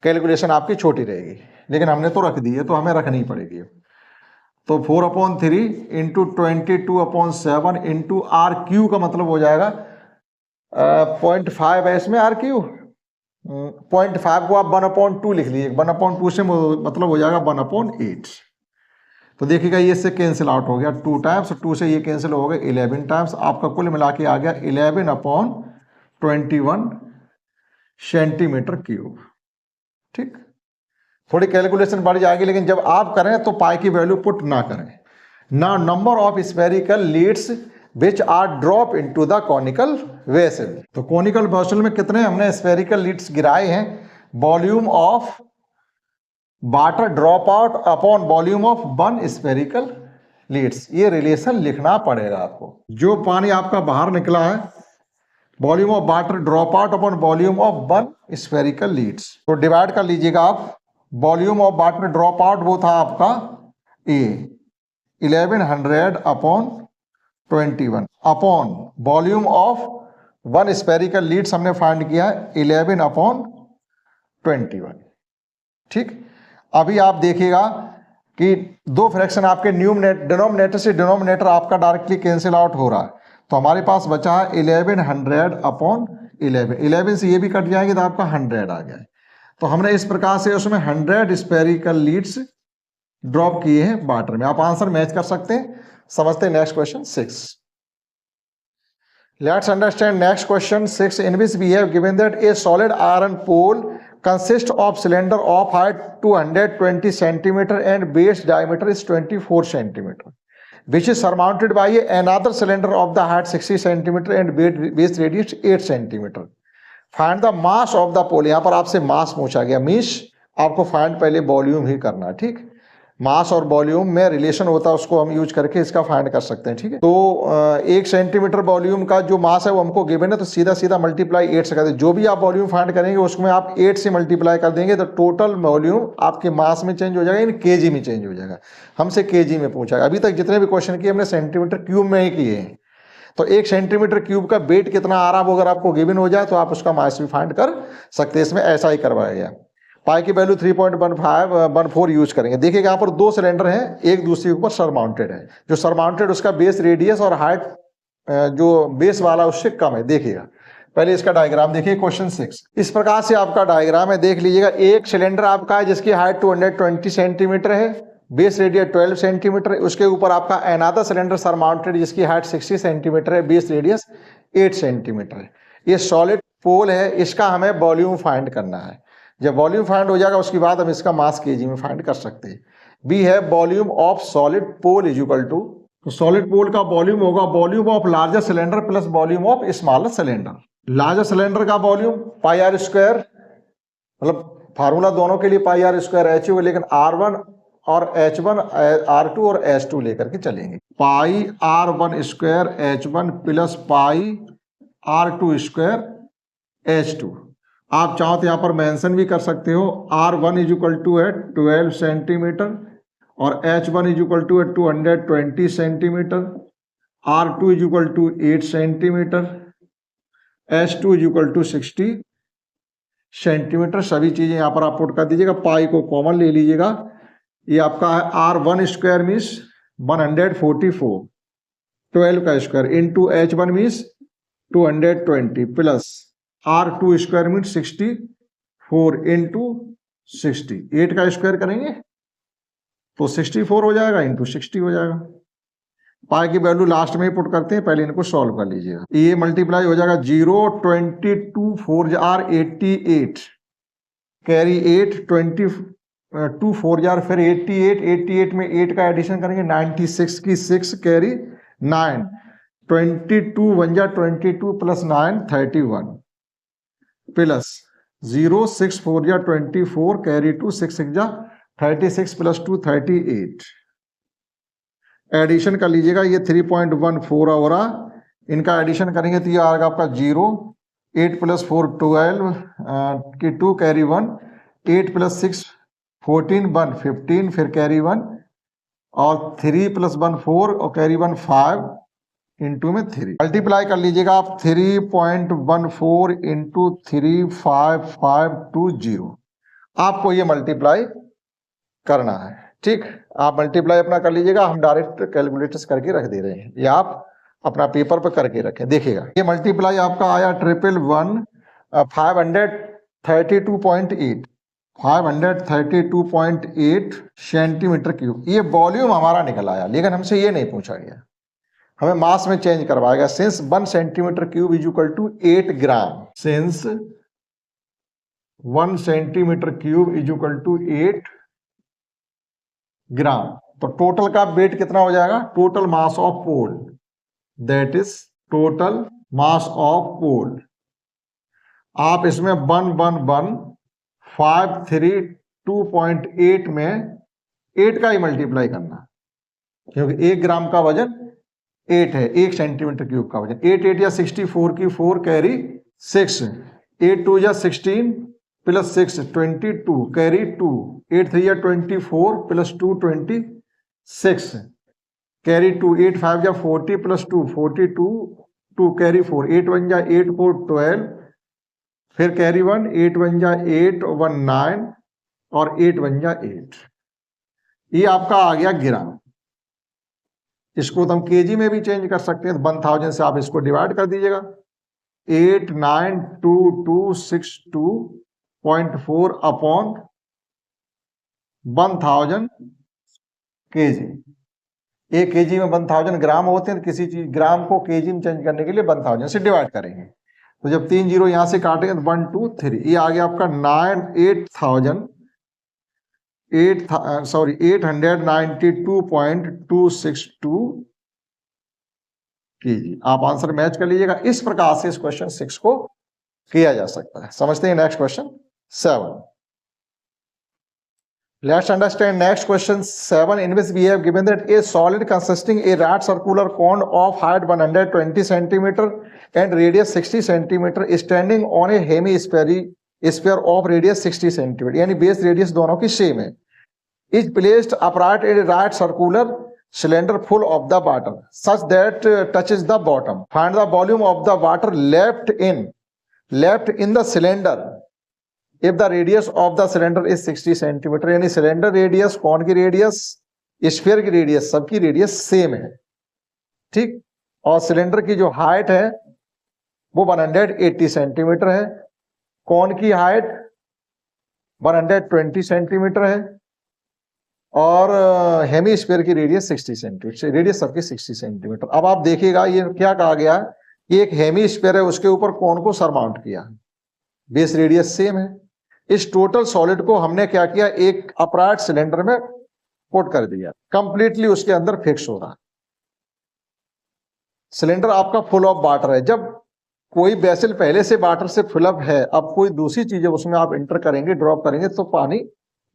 S1: कैलकुलेशन आपकी छोटी रहेगी, लेकिन हमने तो रख दी है तो हमें रखनी पड़ेगी। तो 4/3 इंटू 22/7 इंटू आर क्यू का मतलब हो जाएगा 0.5 है इसमें आर क्यू, 0.5 को आप 1/2 लिख लीजिए, 1/2 से मतलब हो जाएगा 1/8। तो देखिएगा ये इससे कैंसिल आउट हो गया 2 टाइम्स, 2 से ये कैंसिल हो गया 11 टाइम्स, आपका कुल मिला के आ गया 11/21 सेंटीमीटर क्यूब। ठीक, थोड़ी कैलकुलेशन बढ़ जाएगी, लेकिन जब आप करें तो पाई की वैल्यू पुट ना करें। ना number of spherical leads which are drop into the conical vessel. तो कॉनिकल वेसल में कितने हमने स्फेरिकल लीड्स गिराए हैं, volume of water drop out upon volume of 1 spherical leads. ये रिलेशन लिखना पड़ेगा आपको। जो पानी आपका बाहर निकला है, volume of water drop out upon volume of 1 spherical leads, तो डिवाइड कर लीजिएगा आप। Volume of water drop out वो था आपका ए 1100/21 upon volume of 1 spherical leads हमने फाइंड किया है 11/21। ठीक, अभी आप देखिएगा कि दो फ्रैक्शन आपके डिनोमिनेटर से डिनोमिनेटर आपका डायरेक्टली कैंसिल आउट हो रहा है, तो हमारे पास बचा है 1100/11। 11 से ये भी कट जाएंगे तो आपका 100 आ गया। तो हमने इस प्रकार से उसमें 100 स्फेरिकल लीड्स ड्रॉप किए हैं वाटर में। आप आंसर मैच कर सकते हैं। समझते हैं next question 6। Let's understand next question 6, in which we have given that a solid iron pole consists of cylinder of height 220 centimeter and base diameter is 24 centimeter, which is surmounted by another cylinder of the height 60 centimeter and base radius 8 centimeter. Find the mass of the pole. यहाँ पर आपसे मास पूछा गया, means आपको find पहले volume ही करना है। ठीक, मास और वॉल्यूम में रिलेशन होता है, उसको हम यूज करके इसका फाइंड कर सकते हैं। ठीक है, तो 1 सेंटीमीटर वॉल्यूम का जो मास है वो हमको गिवन है, तो सीधा सीधा मल्टीप्लाई 8 से कर दें। जो भी आप वॉल्यूम फाइंड करेंगे उसमें आप 8 से मल्टीप्लाई कर देंगे, तो टोटल वॉल्यूम आपके मास में चेंज हो जाएगा, इन केजी में चेंज हो जाएगा। हमसे केजी में पूछा, अभी तक जितने भी क्वेश्चन किए हमने सेंटीमीटर क्यूब में ही किए हैं। तो 1 सेंटीमीटर क्यूब का वेट कितना आ रहा है वो अगर आपको गिवन हो जाए तो आप उसका मास भी फाइंड कर सकते हैं। इसमें ऐसा ही करवाया गया। पाई की वैल्यू 3.14 यूज करेंगे। देखिए यहाँ पर 2 सिलेंडर हैं, एक दूसरे के ऊपर सरमाउंटेड है। जो सरमाउंटेड उसका बेस रेडियस और हाइट जो बेस वाला उससे कम है। देखिएगा पहले इसका डायग्राम देखिए, क्वेश्चन 6 इस प्रकार से आपका डायग्राम है। देख लीजिएगा, एक सिलेंडर आपका है जिसकी हाइट 220 सेंटीमीटर है, बेस रेडियस 12 सेंटीमीटर है। उसके ऊपर आपका अनदर सिलेंडर सरमाउंटेड जिसकी हाइट 60 सेंटीमीटर है, बेस रेडियस 8 सेंटीमीटर है। ये सॉलिड पोल है, इसका हमें वॉल्यूम फाइंड करना है। जब वॉल्यूम फाइंड हो जाएगा उसके बाद हम इसका मास केजी में फाइंड कर सकते हैं। बी है volume of solid pole is equal to, तो सॉलिड पोल का वॉल्यूम होगा volume of larger cylinder plus volume of smaller cylinder. Larger cylinder का वॉल्यूम πr², मतलब फार्मूला दोनों के लिए πr² h होगा, लेकिन R1 और H1 R2 और H2 लेकर के चलेंगे। πr1² H1 plus πr2² H2। आप चाहो तो यहाँ पर मेंशन भी कर सकते हो। R1 इज इक्वल टू है 12 सेंटीमीटर और H1 इज इक्वल टू है 220 centimetre, R2 is equal to 8 centimetre, H2 is equal to 60 centimetre. सभी चीजें यहाँ पर आप पुट कर दीजिएगा, पाई को कॉमन ले लीजिएगा। ये आपका है R1² मीन्स 144, 12 का square into H1 means 220 plus R2² means 64 into 60, 8 का स्क्वायर करेंगे तो 64 हो जाएगा इंटू 60 हो जाएगा। पाई की वैल्यू लास्ट में ही पुट करते हैं, पहले इनको सॉल्व कर लीजिएगा। ये मल्टीप्लाई हो जाएगा 0 22 4 जार 88 कैरी 8 22 4 जार फिर 88, 88 में 8 का एडिशन करेंगे 96 की 6 कैरी 9 22 1 जार 22 प्लस 9 31 प्लस 0 6 4 जार 24 कैरी 2 6 6 जार 36 प्लस 2 38। एडिशन कर लीजिएगा, ये 3.14 हो रहा, इनका एडिशन करेंगे तो ये आएगा आपका 0 8 + 4 12 की 2 कैरी 1, 8 + 6 14 1 15 फिर कैरी 1 और 3 + 1 4 और कैरी 1 5 इंटू में 3 मल्टीप्लाई कर लीजिएगा आप 3.14 इंटू 35520 आपको ये मल्टीप्लाई करना है। ठीक, आप मल्टीप्लाई अपना कर लीजिएगा, हम डायरेक्ट कैलकुलेटर्स करके रख दे रहे हैं, ये आप अपना पेपर पर करके रखें। देखिएगा ये मल्टीप्लाई आपका आया 532.8 532.8 सेंटीमीटर क्यूब। ये वॉल्यूम हमारा निकल आया, लेकिन हमसे ये नहीं पूछा गया, हमें मास में चेंज करवाएगा। Since 1 centimetre cube is equal to 8 gram, since 1 centimetre cube is equal to 8 gram, तो टोटल का वेट कितना हो जाएगा? Total mass of pole, that is total mass of pole. आप इसमें 111,532.8 में 8 का ही मल्टीप्लाई करना, क्योंकि 1 ग्राम का वजन 8 है, 1 सेंटीमीटर क्यूब का वजन 8 8 या 64 की 4 कैरी 6, 8 2 या 16 प्लस 6 22 कैरी 2, 8 3 या 24 प्लस 2 26 कैरी 2, 8 5 या 40 प्लस 2 42 2 कैरी 4, 8 1 या 8 4 12 फिर कैरी 1, 8 1 या 8 1 9 और 8 1 या 8। ये आपका आ गया ग्राम। इसको तो हम केजी में भी चेंज कर सकते हैं, 1000 से आप इसको डिवाइड कर दीजिएगा। 89262.4 अपॉन 1000 केजी। एक केजी में 1000 ग्राम होते हैं, तो किसी चीज ग्राम को केजी में चेंज करने के लिए 1000 से डिवाइड करेंगे। तो जब 3 जीरो यहां से काटेंगे तो 1 2 3, ये आ गया आपका 892.262 केजी। आप आंसर मैच कर लीजिएगा। इस प्रकार से इस क्वेश्चन 6 को किया जा सकता है। समझते हैं next question 7। Let's understand next question 7, in which we have given that a solid consisting a right circular cone of height 120 centimeter and radius 60 centimeter standing on a sphere of radius 60 centimeter, यानी base radius दोनों की same है, is placed upright in a right circular cylinder full of the water such that touches the bottom. Find the volume of the water left in the cylinder if the radius of the cylinder is 60 centimeter, यानी cylinder radius, कौन की radius, sphere की radius, सबकी radius same है। ठीक, और cylinder की जो हाइट है वो 180 सेंटीमीटर है, कौन की हाइट 120 सेंटीमीटर है और हेमीस्फीयर की रेडियस 60 सेंटीमीटर, रेडियस सबकी 60 सेंटीमीटर। अब आप देखिएगा ये क्या कहा गया कि एक हेमीस्फीयर है, उसके ऊपर कौन को सरमाउंट किया, बेस रेडियस सेम है। इस टोटल सॉलिड को हमने क्या किया, एक अपराइट सिलेंडर में पुट कर दिया, कंप्लीटली उसके अंदर फिक्स हो रहा। सिलेंडर आपका फुल ऑफ वाटर है। जब कोई वेसल पहले से वाटर से फिलअप है, अब कोई दूसरी चीज उसमें आप इंटर करेंगे, ड्रॉप करेंगे, तो पानी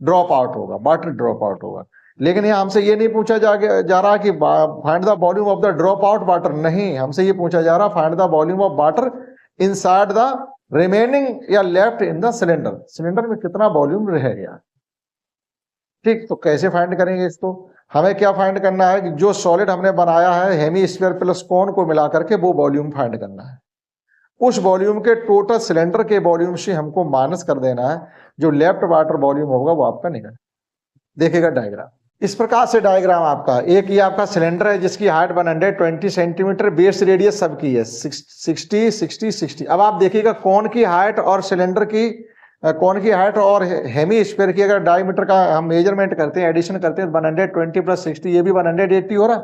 S1: ड्रॉप आउट होगा, वाटर ड्रॉप आउट होगा। लेकिन यहाँ हमसे ये नहीं पूछा जा रहा कि find the volume of the drop out water, नहीं, हमसे ये पूछा जा रहा find the volume of water inside the remaining या left in the cylinder, cylinder में कितना वॉल्यूम रह गया। ठीक, तो कैसे फाइंड करेंगे इसको, हमें क्या फाइंड करना है कि जो सॉलिड हमने बनाया है हेमीस्फीयर प्लस कोन को मिला करके वो वॉल्यूम फाइंड करना है। उस वॉल्यूम के टोटल सिलेंडर के वॉल्यूम से हमको माइनस कर देना है, जो लेफ्ट वाटर वॉल्यूम होगा वो आपका निकल। देखिएगा डायग्राम, इस प्रकार से डायग्राम आपका, एक ये आपका सिलेंडर है जिसकी हाइट 120 सेंटीमीटर, बेस रेडियस सबकी है 60 60 60। अब आप देखिएगा कौन की हाइट और सिलेंडर की, कौन की हाइट और हेमीस्फीयर की अगर डायमीटर का हम मेजरमेंट करते हैं, एडिशन करते हैं, 120 प्लस 60 ये भी 180 हो रहा है।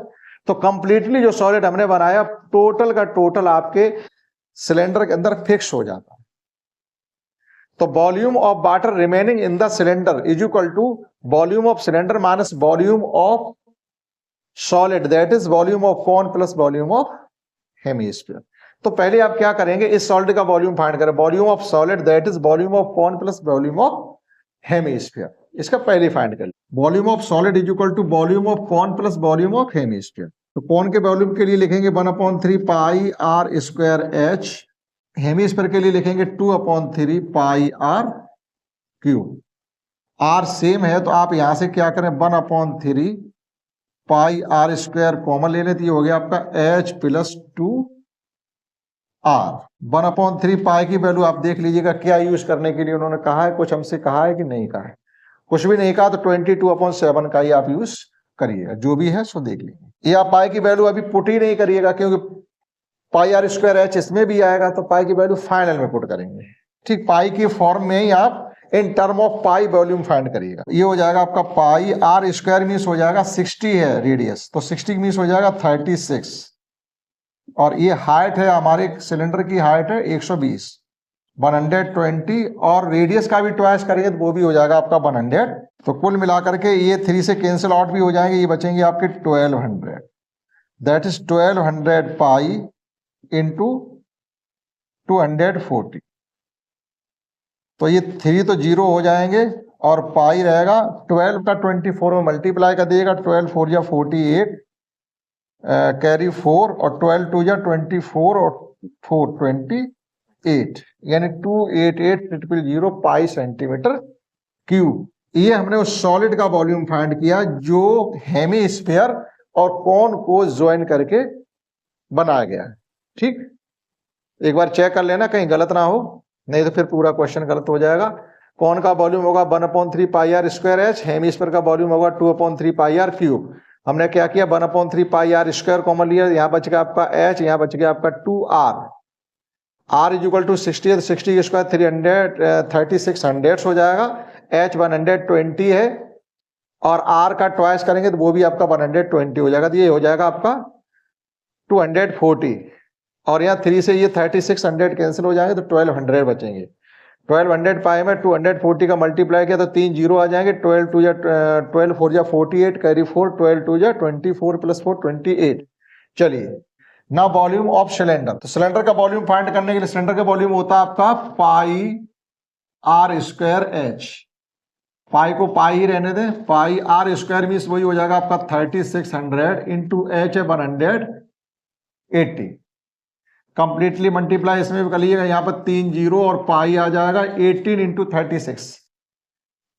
S1: तो कंप्लीटली जो सॉलिड हमने बनाया टोटल का टोटल आपके सिलेंडर के अंदर फिक्स हो जाता है। तो volume of water remaining in the cylinder is equal to volume of cylinder minus volume of solid, that is volume of cone plus volume of hemisphere. तो पहले आप क्या करेंगे, इस सॉलिड का वॉल्यूम फाइंड करें, volume of solid that is volume of cone plus volume of hemisphere. इसका पहले फाइंड करें, volume of solid is equal to volume of cone plus volume of hemisphere. तो कोन के वॉल्यूम के लिए लिखेंगे 1/3 पाई r² h हेमिस्फीयर के लिए लिखेंगे 2/3 pi r cube. R same है तो आप यहां से क्या करें 1/3 पाई आर स्क्वायर कॉमन ले लेते, हो गया आपका h प्लस 2 आर। 1/3 पाई की वैल्यू आप देख लीजिएगा क्या यूज करने के लिए उन्होंने कहा है, कुछ हमसे कहा है कि नहीं कहा है, कुछ भी नहीं कहा तो 22/7 का ही आप यूज करिएगा, जो भी है सो देख लीजिए। ये आप पाई की वैल्यू अभी पुट ही नहीं करिएगा क्योंकि पाई आर स्क्वायर एच इसमें भी आएगा तो पाई की वैल्यू फाइनल में पुट करेंगे। ठीक, पाई की फॉर्म में ही आप इन term of pi volume find करिएगा। ये हो जाएगा आपका पाई आर स्क्वायर मीन्स हो जाएगा 60 है रेडियस, तो 60 मीन्स हो जाएगा 36, और ये हाइट है हमारे सिलेंडर की हाइट है 120, 120, और रेडियस का भी ट्वाइस करेंगे तो वो भी हो जाएगा आपका 100। तो कुल मिलाकर के ये 3 से कैंसिल आउट भी हो जाएंगे, ये बचेंगे आपके 1200, दैट इज 1200 पाई इंटू 240। तो ये 3 तो 0 हो जाएंगे और पाई रहेगा 12 का 24 में मल्टीप्लाई कर दिएगा, 12 4 या 48, कैरी 4 और 12 2 या 24 और 4 28, यानी 288,000 पाई सेंटीमीटर क्यूब। ये हमने उस सॉलिड का वॉल्यूम फाइंड किया जो हेमिस्फीयर और कोन को ज्वाइन करके बनाया गया है। ठीक, एक बार चेक कर लेना कहीं गलत ना हो, नहीं तो फिर पूरा क्वेश्चन गलत हो जाएगा। कौन का वॉल्यूम होगा 1/3 pi r square H, hemisphere का वॉल्यूम होगा 2/3 पाई आर क्यूब। हमने क्या किया 1/3 पाई आर स्क्वायर कॉमन लिया, यहाँ बच गया आपका एच, यहाँ बच गया आपका 2r, r is equal to 60 है तो 60 स्क्वायर 336 हंड्रेड्स हो जाएगा, h 120 है और r का ट्वाइस करेंगे तो वो भी आपका 120 हो जाएगा, तो ये हो जाएगा आपका 240, और यहाँ 3 से ये 3600 कैंसिल हो जाएंगे तो 1200 बचेंगे। 1200 पाई में 240 का मल्टीप्लाई किया तो 3 जीरो आ जाएंगे, 12 2 या 12 4 या 48, कैरी 4, 12 2 या 24 प्लस 4 28। चलिए ना वॉल्यूम ऑफ सिलेंडर, तो सिलेंडर का वॉल्यूम फाइंड करने के लिए सिलेंडर का वॉल्यूम होता है आपका पाई आर स्क्वायर एच, पाई को पाई ही रहने दें, पाई आर स्क्वायर मीन्स वही हो जाएगा आपका 3600 इंटू एच है 180, कंप्लीटली मल्टीप्लाई इसमें भी कर लीजिएगा, यहाँ पर 3 जीरो और पाई आ जाएगा 18 इंटू 36,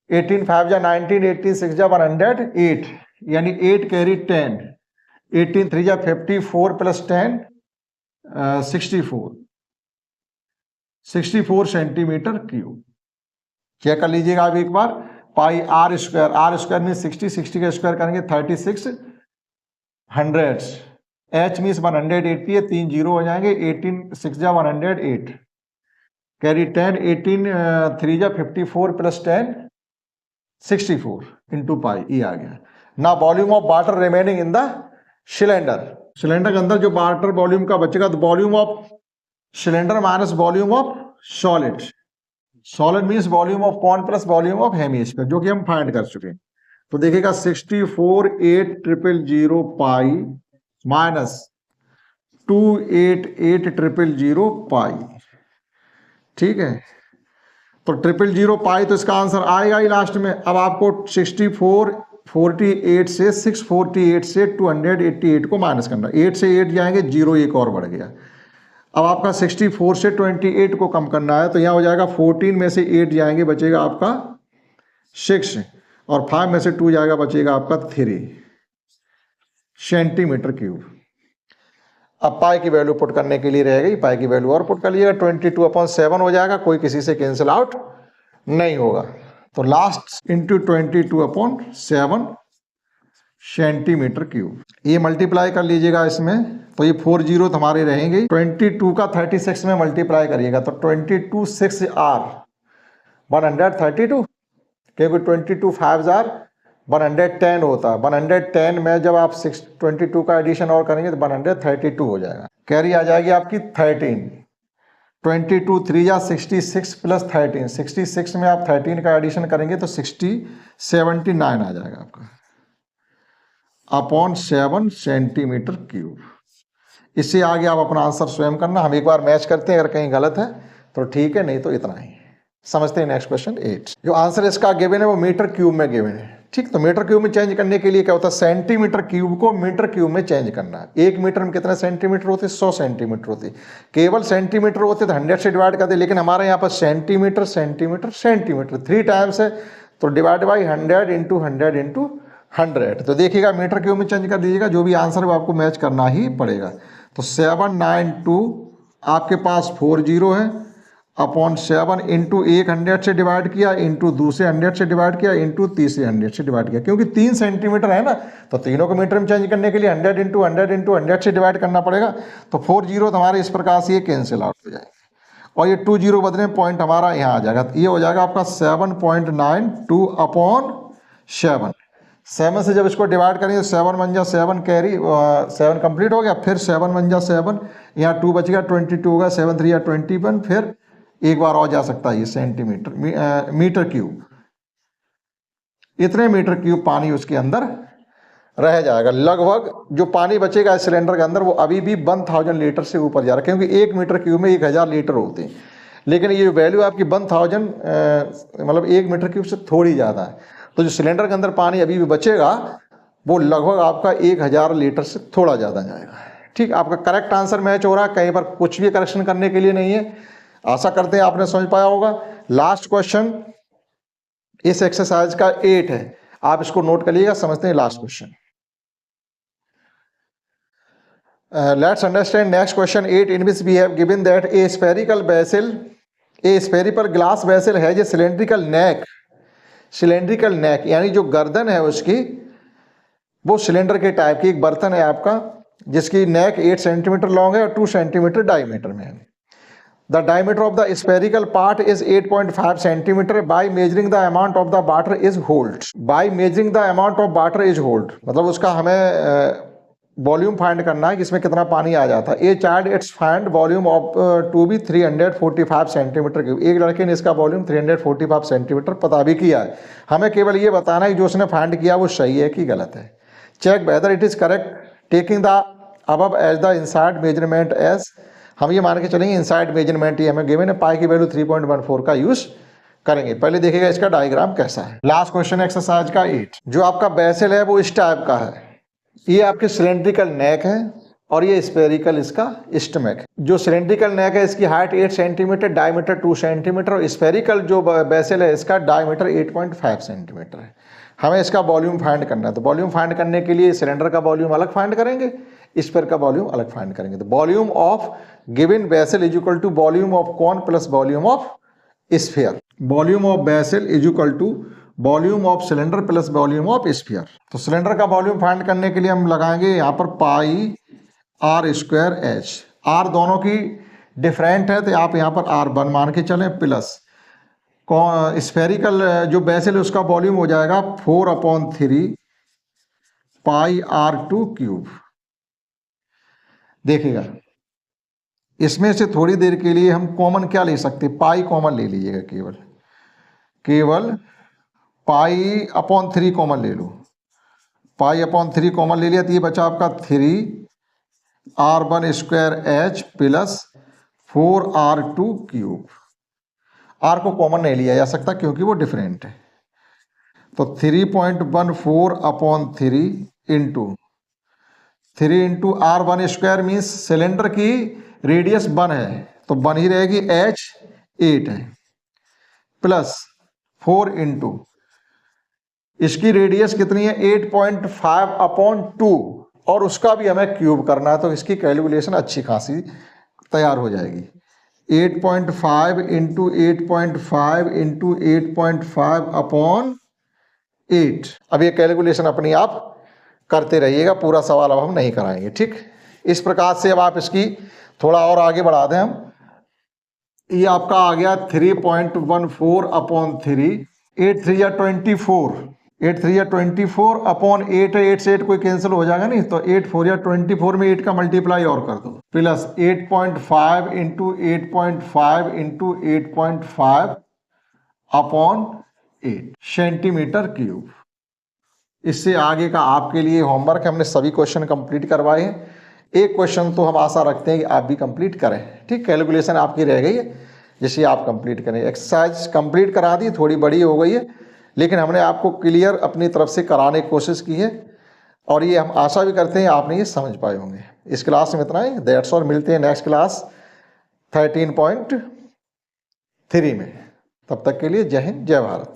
S1: 18 5 जा 19, 18 6 जा 108, यानी 8 कैरी 10, 18 3 जा 54 प्लस 10 64 सेंटीमीटर क्यूब। चेक कर लीजिएगा आप एक बार, पाई आर स्क्वायर में 60 का स्क्वायर करेंगे 36 हंड्रेड्स, एच मीन्स 180 है, 3 जीरो हो जाएंगे, 18 6 जा 108, कैरी 10, 18 3 जा 54 प्लस 10 64 इंटू पाई, ये आ गया। ना volume of water remaining in the cylinder, cylinder के अंदर जो वाटर वॉल्यूम का बचेगा तो volume of cylinder minus volume of solid, solid means volume of cone plus volume of hemisphere, जो कि हम फाइंड कर चुके हैं। तो देखिएगा 64,800 पाई माइनस 288,000 पाई, ठीक है, तो 000 पाई, तो इसका आंसर आएगा ही लास्ट में। अब आपको 6448 से 648 से 288 को माइनस करना, 8 से 8 जाएंगे, 0 एक और बढ़ गया। अब आपका 64 से 28 को कम करना है, तो यहाँ हो जाएगा 14 में से 8 जाएंगे, बचेगा आपका 6, और 5 में से 2 जाएगा, बचेगा आपका 3 सेंटीमीटर क्यूब। अब पाई की वैल्यू पुट करने के लिए रहेगी, पाई की वैल्यू और पुट कर लीजिएगा, 22/7 हो जाएगा, कोई किसी से कैंसिल आउट नहीं होगा। तो लास्ट इंटू 22/7 सेंटीमीटर क्यूब, ये मल्टीप्लाई कर लीजिएगा इसमें, तो ये 4 जीरो हमारे रहेंगे, 22 का 36 में मल्टीप्लाई करिएगा तो 22 6 आर 132, क्योंकि 22 5 आर 110 होता है, 110 में जब आप 22 का एडिशन और करेंगे तो 132 हो जाएगा, कैरी आ जाएगी आपकी 13, 22 3 या 66 प्लस 13, 66 में आप 13 का एडिशन करेंगे तो 79 आ जाएगा आपका अपॉन 7 सेंटीमीटर क्यूब। इससे आगे आप अपना आंसर स्वयं करना, हम एक बार मैच करते हैं, अगर कहीं गलत है तो ठीक है, नहीं तो इतना ही। समझते हैं नेक्स्ट क्वेश्चन 8, जो आंसर इसका गिवन है वो मीटर क्यूब में गिवन है। ठीक, तो मीटर क्यूब में चेंज करने के लिए क्या होता है, सेंटीमीटर क्यूब को मीटर क्यूब में चेंज करना। 1 मीटर में कितने सेंटीमीटर होते, 100 सेंटीमीटर होते। केवल सेंटीमीटर होते तो 100 से डिवाइड करते, लेकिन हमारे यहाँ पर सेंटीमीटर सेंटीमीटर सेंटीमीटर 3 टाइम्स है, तो डिवाइड बाई 100 इंटू 100 इंटू 100। तो देखिएगा मीटर क्यूब में चेंज कर दीजिएगा, जो भी आंसर वो आपको मैच करना ही पड़ेगा। तो 792 आपके पास 40 है अपॉन 7 इंटू 100 से डिवाइड किया, इंटू दूसरे 100 से डिवाइड किया, इंटू तीसरे 100 से डिवाइड किया। क्योंकि 3 सेंटीमीटर है ना, तो तीनों को मीटर में चेंज करने के लिए 100 इंटू 100 इंटू 100 से डिवाइड करना पड़ेगा। तो 40 हमारे इस प्रकार से ये कैंसिल आउट हो जाएंगे, और ये 20 बदले पॉइंट हमारा यहाँ आ जाएगा। तो ये हो जाएगा आपका 7.92 अपॉन 7 से जब इसको डिवाइड करेंगे 7 बन जा 7 कैरी 7 कंप्लीट हो गया, फिर 7 बन जा 7, यहाँ 2 बच गया, 22 होगा, 7 3 या 21, फिर एक बार और जा सकता है ये सेंटीमीटर मीटर क्यूब। इतने मीटर क्यूब पानी उसके अंदर रह जाएगा। लगभग जो पानी बचेगा इस सिलेंडर के अंदर वो अभी भी 1000 लीटर से ऊपर जा रहा है, क्योंकि 1 मीटर क्यूब में 1000 लीटर होते हैं, लेकिन ये वैल्यू आपकी 1000 मतलब 1 मीटर क्यूब से थोड़ी ज़्यादा है। तो जो सिलेंडर के अंदर पानी अभी भी बचेगा वो लगभग आपका 1000 लीटर से थोड़ा ज़्यादा जाएगा। ठीक, आपका करेक्ट आंसर मैच हो रहा है, कहीं पर कुछ भी करेक्शन करने के लिए नहीं है। आशा करते हैं आपने समझ पाया होगा। लास्ट क्वेश्चन इस एक्सरसाइज का 8 है, आप इसको नोट करिएगा, समझते हैं last question. Let's understand next question 8 in which we have given that a spherical vessel, a spherical glass vessel है जे सिलेंड्रिकल नेक, सिलेंड्रिकल नेक यानी जो गर्दन है उसकी वो सिलेंडर के टाइप की एक बर्तन है आपका, जिसकी नेक 8 सेंटीमीटर लॉन्ग है और 2 सेंटीमीटर डायमीटर में है। The diameter of the spherical part is 8.5 centimeter. By measuring the amount of the water is hold. By measuring the amount of water is hold. मतलब उसका हमें वॉल्यूम फाइंड करना है कि इसमें कितना पानी आ जाता है। A child its find volume of to be 345 centimetre cube. एक लड़के ने इसका वॉल्यूम 345 सेंटीमीटर पता भी किया है। हमें केवल ये बताना है कि जो उसने फाइंड किया वो सही है कि गलत है। Check whether it is correct taking the above as the inside measurement as, हम ये मान के चलेंगे इनसाइड मेजरमेंट ही हमें गिवन है, पाई की वैल्यू 3.14 का यूज करेंगे। पहले देखिएगा इसका डायग्राम कैसा है। लास्ट क्वेश्चन एक्सरसाइज का 8, जो आपका बेसल है वो इस टाइप का है। ये आपके सिलेंड्रिकल नेक है और ये स्फेरिकल इसका स्टमक है। जो सिलेंड्रिकल नेक है इसकी हाइट 8 सेंटीमीटर, डायमीटर 2 सेंटीमीटर, और स्फेरिकल जो बेसल है इसका डायमीटर 8.5 सेंटीमीटर है। हमें इसका वॉल्यूम फाइंड करना है। तो वॉल्यूम फाइंड करने के लिए सिलेंडर का वॉल्यूम अलग फाइंड करेंगे, स्फीयर का वॉल्यूम अलग फाइंड करेंगे। तो volume of given vessel is equal to volume of cone plus volume of sphere. Volume of vessel is equal to volume of cylinder plus volume of sphere. तो cylinder का volume find करने के लिए हम लगाएंगे यहाँ पर pi r square h. R दोनों की डिफरेंट है तो आप यहाँ पर आर 1 मान के चलें, प्लस स्फेरिकल जो बेसल है उसका वॉल्यूम हो जाएगा 4/3 पाई R2 क्यूब। देखिएगा इसमें से थोड़ी देर के लिए हम कॉमन क्या ले सकते, पाई कॉमन ले लीजिएगा, केवल पाई/3 कॉमन ले लो। पाई/3 कॉमन ले लिया तो ये बचा आपका 3R1 square h plus 4R2 cube. R को कॉमन नहीं लिया जा सकता क्योंकि वो डिफरेंट है। तो 3.14/3 into 3 into R1 square means cylinder की रेडियस 1 है तो 1 ही रहेगी, H 8 है, प्लस 4 इंटू इसकी रेडियस कितनी है 8.5/2 और उसका भी हमें क्यूब करना है। तो इसकी कैलकुलेशन अच्छी खासी तैयार हो जाएगी। 8.5 इंटू 8.5 इंटू 8.5/8। अब ये कैलकुलेशन अपनी आप करते रहिएगा, पूरा सवाल अब हम नहीं कराएंगे। ठीक, इस प्रकार से अब आप इसकी थोड़ा और आगे बढ़ा दें हम। ये आपका आ गया 3.14/3, 8 3 या 24, 8 3 या 24 अपॉन 8 है, 8 से 8 कोई कैंसिल हो जाएगा नहीं, तो 8 4 या 24 में 8 का मल्टीप्लाई और कर दो, plus 8.5 into 8.5 into 8.5/8 centimetre cube. इससे आगे का आपके लिए होमवर्क, हमने सभी क्वेश्चन कंप्लीट करवाए हैं। एक क्वेश्चन तो हम आशा रखते हैं कि आप भी कंप्लीट करें। ठीक, कैलकुलेशन आपकी रह गई है जिसे आप कंप्लीट करें। एक्सरसाइज कंप्लीट करा दी, थोड़ी बड़ी हो गई है लेकिन हमने आपको क्लियर अपनी तरफ से कराने की कोशिश की है और ये हम आशा भी करते हैं आपने ये समझ पाए होंगे। इस क्लास में इतना ही, दैट्स ऑल। मिलते हैं नेक्स्ट क्लास 13.3 में। तब तक के लिए जय हिंद, जय भारत।